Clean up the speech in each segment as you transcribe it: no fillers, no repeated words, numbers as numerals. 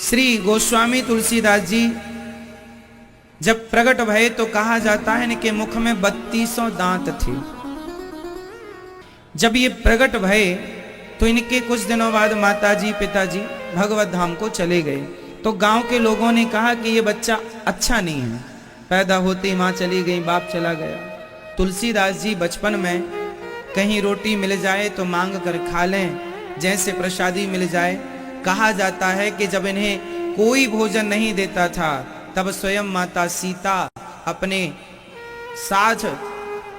श्री गोस्वामी तुलसीदास जी जब प्रकट भये तो कहा जाता है इनके मुख में 3200 दांत थे। जब ये प्रकट भये तो इनके कुछ दिनों बाद माताजी पिताजी भगवत धाम को चले गए। तो गांव के लोगों ने कहा कि ये बच्चा अच्छा नहीं है, पैदा होते ही माँ चली गई, बाप चला गया। तुलसीदास जी बचपन में कहीं रोटी मिल जाए तो मांग कर खा लें, जैसे प्रसादी मिल जाए। कहा जाता है कि जब इन्हें कोई भोजन नहीं देता था तब स्वयं माता सीता अपने साथ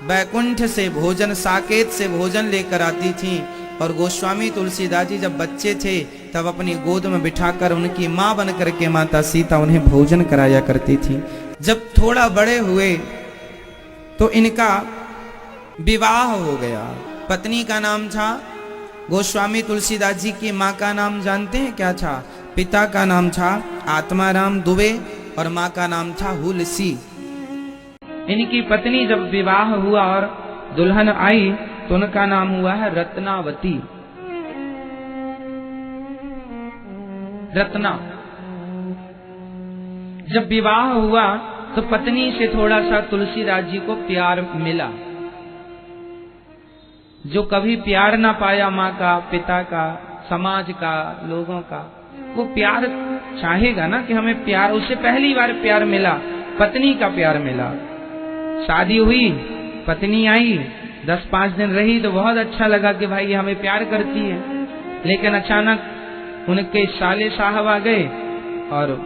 बैकुंठ से भोजन, साकेत से भोजन लेकर आती थी। और गोस्वामी तुलसीदास जी जब बच्चे थे तब अपनी गोद में बिठाकर उनकी माँ बन करके माता सीता उन्हें भोजन कराया करती थी। जब थोड़ा बड़े हुए तो इनका विवाह हो गया। पत्नी का नाम था गोस्वामी तुलसीदास जी की माँ का नाम जानते हैं क्या था? पिता का नाम था आत्माराम दुबे और माँ का नाम था हुलसी। इनकी पत्नी जब विवाह हुआ और दुल्हन आई तो उनका नाम हुआ है रत्नावती। रत्ना। जब विवाह हुआ तो पत्नी से थोड़ा सा तुलसीदास जी को प्यार मिला। जो कभी प्यार ना पाया माँ का, पिता का, समाज का, लोगों का, वो प्यार चाहेगा ना कि हमें प्यार। उसे पहली बार प्यार मिला, पत्नी का प्यार मिला। शादी हुई, पत्नी आई, 10-5 दिन रही तो बहुत अच्छा लगा कि भाई ये हमें प्यार करती है। लेकिन अचानक उनके साले साहब आ गए और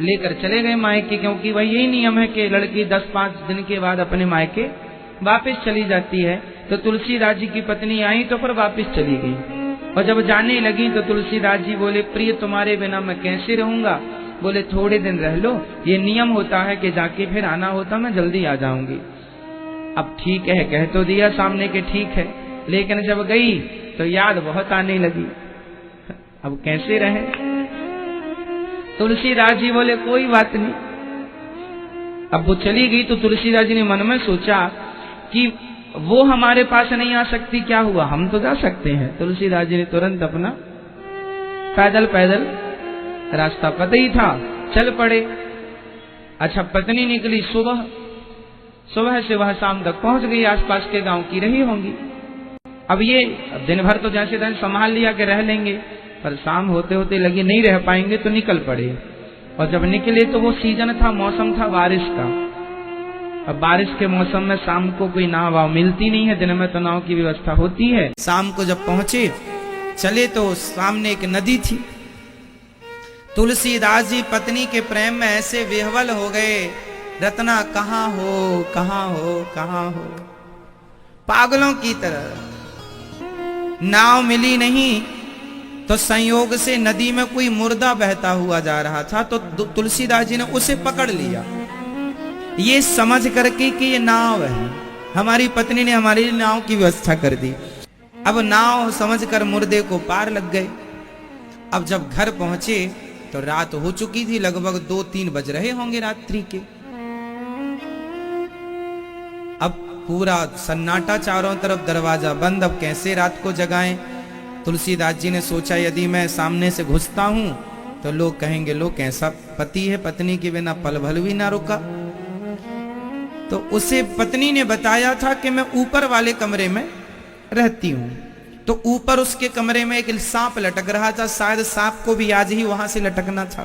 लेकर चले गए मायके, क्योंकि वही यही नियम है कि लड़की 10-5 दिन के बाद अपने मायके वापस चली जाती है। तो तुलसीदास जी की पत्नी आई तो फिर वापस चली गई। और जब जाने लगी तो तुलसीदास जी बोले, प्रिय तुम्हारे बिना मैं कैसे रहूंगा? बोले थोड़े दिन रह लो, ये नियम होता है कि जाके फिर आना होता, मैं जल्दी आ जाऊंगी। अब ठीक है कह तो दिया सामने के ठीक है, लेकिन जब गई तो याद बहुत आने लगी। अब कैसे रहे? तुलसीदास जी बोले कोई बात नहीं। अब वो चली गई तो तुलसीदास जी ने मन में सोचा कि वो हमारे पास नहीं आ सकती, क्या हुआ, हम तो जा सकते हैं। तुलसीदास जी ने तुरंत अपना पैदल पैदल रास्ता पता ही था, चल पड़े। अच्छा, पत्नी निकली सुबह से वह शाम तक पहुंच गई, आसपास के गांव की रही होंगी। अब ये दिन भर तो जैसे दिन संभाल लिया कि रह लेंगे, पर शाम होते होते लगी नहीं रह पाएंगे तो निकल पड़े। और जब निकले तो वो सीजन था, मौसम था बारिश का। अब बारिश के मौसम में शाम को कोई नाव वाव मिलती नहीं है, दिन में तो नाव की व्यवस्था होती है। शाम को जब पहुंचे चले तो सामने एक नदी थी। तुलसीदास जी पत्नी के प्रेम में ऐसे विह्वल हो गए, रत्ना कहाँ हो, कहाँ हो, कहाँ हो, पागलों की तरह। नाव मिली नहीं तो संयोग से नदी में कोई मुर्दा बहता हुआ जा रहा था, तो तुलसीदास जी ने उसे पकड़ लिया, ये समझ करके कि ये नाव है, हमारी पत्नी ने हमारे लिए नाव की व्यवस्था कर दी। अब नाव समझकर मुर्दे को पार लग गए। अब जब घर पहुंचे तो रात हो चुकी थी, लगभग 2-3 बज रहे होंगे रात्रि के। अब पूरा सन्नाटा, चारों तरफ दरवाजा बंद। अब कैसे रात को जगाएं? तुलसीदास जी ने सोचा यदि मैं सामने से घुसता हूं तो लोग कहेंगे लो कैसा पति है, पत्नी के बिना पल भर भी ना रुका। तो उसे पत्नी ने बताया था कि मैं ऊपर वाले कमरे में रहती हूं। तो ऊपर उसके कमरे में एक सांप लटक रहा था, शायद सांप को भी आज ही वहां से लटकना था।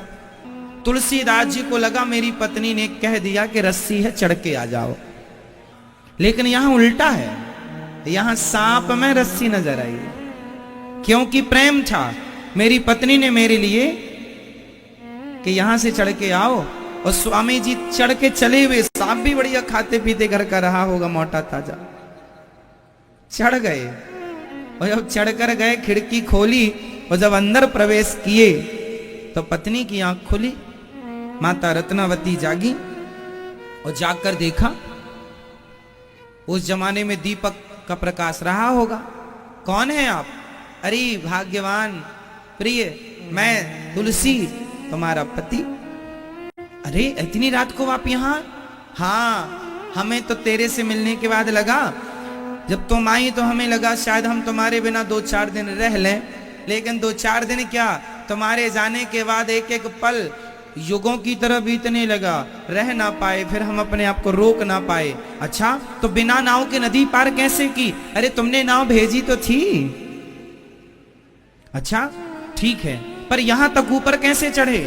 तुलसीदास जी को लगा मेरी पत्नी ने कह दिया कि रस्सी है, चढ़ के आ जाओ। लेकिन यहां उल्टा है, यहां सांप में रस्सी नजर आई, क्योंकि प्रेम था। मेरी पत्नी ने मेरे लिए कि यहां से चढ़ के आओ, और स्वामी जी चढ़ के चले हुए। सांप भी बढ़िया खाते पीते घर का रहा होगा, मोटा ताजा। चढ़ गए और जब चढ़कर गए खिड़की खोली और जब अंदर प्रवेश किए तो पत्नी की आंख खुली। माता रत्नावती जागी और जाकर देखा, उस जमाने में दीपक का प्रकाश रहा होगा। कौन है आप? अरे भाग्यवान प्रिय, मैं तुलसी तुम्हारा पति। अरे इतनी रात को आप यहाँ? हाँ, हमें तो तेरे से मिलने के बाद लगा, जब तुम आई तो हमें लगा शायद हम तुम्हारे बिना 2-4 दिन रह लें, लेकिन 2-4 दिन क्या तुम्हारे जाने के बाद एक एक पल युगों की तरह बीतने लगा, रह ना पाए, फिर हम अपने आप को रोक ना पाए। अच्छा, तो बिना नाव के नदी पार कैसे की? अरे तुमने नाव भेजी तो थी। अच्छा ठीक है, पर यहां तक ऊपर कैसे चढ़े?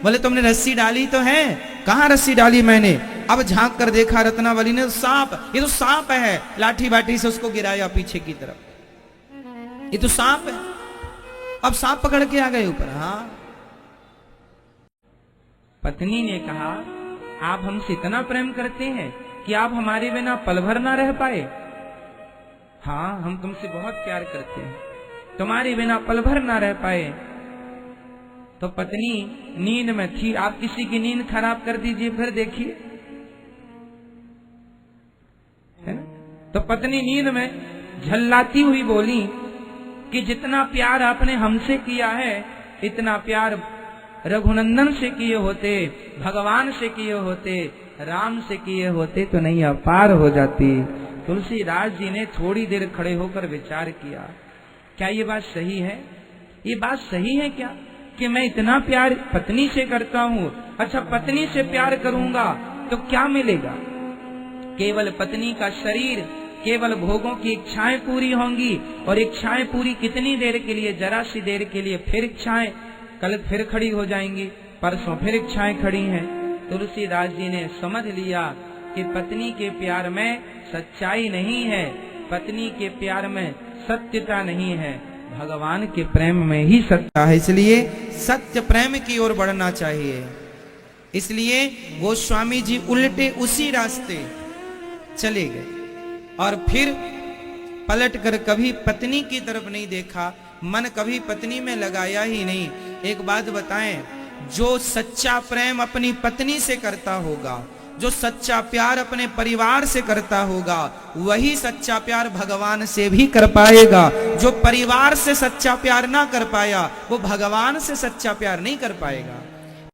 बोले तुमने रस्सी डाली तो है। कहां रस्सी डाली मैंने? अब झांक कर देखा रत्नावली ने, सांप, ये तो सांप है। लाठी बाटी से उसको गिराया पीछे की तरफ, ये तो सांप है। अब सांप पकड़ के आ गए ऊपर। हाँ, पत्नी ने कहा आप हमसे इतना प्रेम करते हैं कि आप हमारे बिना पल भर ना रह पाए। हाँ, हम तुमसे बहुत प्यार करते हैं, तुम्हारे बिना पल भर ना रह पाए। तो पत्नी नींद में थी, आप किसी की नींद खराब कर दीजिए फिर देखिए, है ना? तो पत्नी नींद में झल्लाती हुई बोली कि जितना प्यार आपने हमसे किया है, इतना प्यार रघुनंदन से किए होते, भगवान से किए होते, राम से किए होते तो नहीं अपार हो जाती। तुलसीदास जी ने थोड़ी देर खड़े होकर विचार किया, क्या ये बात सही है? ये बात सही है क्या कि मैं इतना प्यार पत्नी से करता हूँ? अच्छा, पत्नी से प्यार करूंगा तो क्या मिलेगा? केवल पत्नी का शरीर, केवल भोगों की इच्छाएं पूरी होंगी। और इच्छाएं पूरी कितनी देर के लिए? जरा सी देर के लिए। फिर इच्छाएं कल फिर खड़ी हो जाएंगी, परसों फिर इच्छाएं खड़ी हैं। तुलसीदास जी ने समझ लिया कि पत्नी के प्यार में सच्चाई नहीं है, पत्नी के प्यार में सत्यता नहीं है, भगवान के प्रेम में ही सत्य है। इसलिए सत्य प्रेम की ओर बढ़ना चाहिए। इसलिए गोस्वामी जी उल्टे उसी रास्ते चले गए और फिर पलट कर कभी पत्नी की तरफ नहीं देखा, मन कभी पत्नी में लगाया ही नहीं। एक बात बताएं, जो सच्चा प्रेम अपनी पत्नी से करता होगा, जो सच्चा प्यार अपने परिवार से करता होगा, वही सच्चा प्यार भगवान से भी कर पाएगा। जो परिवार से सच्चा प्यार ना कर पाया, वो भगवान से सच्चा प्यार नहीं कर पाएगा।